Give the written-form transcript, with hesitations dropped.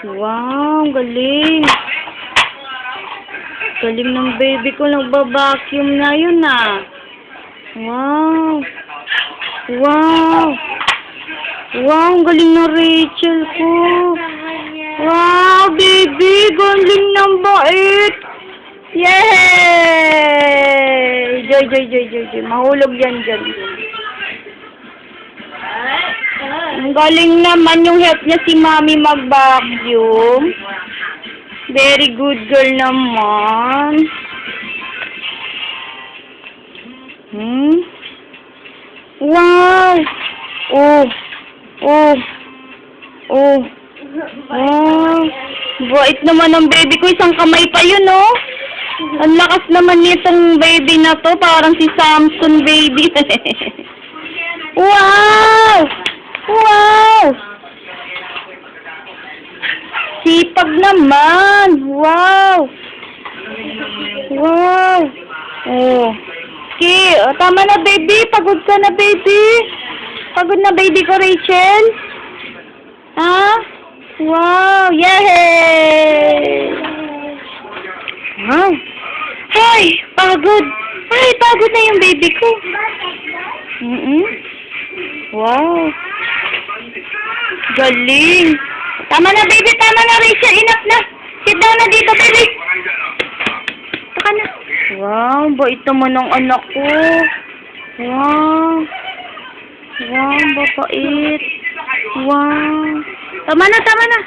Wow, galing. Galing ng baby ko. Nagba-vacuum na yun ah. Wow. Wow. Wow, galing na Rachel ko. Wow, baby. Galing ng bait. Yay! Joy, joy, joy, joy, joy. Mahulog yan dyan. Ang galing naman yung help niya si Mami mag-vacuum. Very good girl naman. Wow! Oh! Oh! Oh! Wow! Bait naman ng baby ko. Isang kamay pa yun, oh! Ang lakas naman nitong baby na to. Parang si Samson baby. Wow! Wow! Sipag naman! Wow! Wow! Oh. Okay, tama na baby. Pagod ka na baby. Pagod na baby ko, Rachel. Ha? Wow! Yay! Wow! Ay! Pagod! Ay, pagod na yung baby ko. Wow! Galing! Tama na baby, tama na Rachel. Enough na. Sit down na dito baby. Saka na. Wow, bait naman ng anak ko. Wow. Wow, babait. Wow. Tama na, tama na.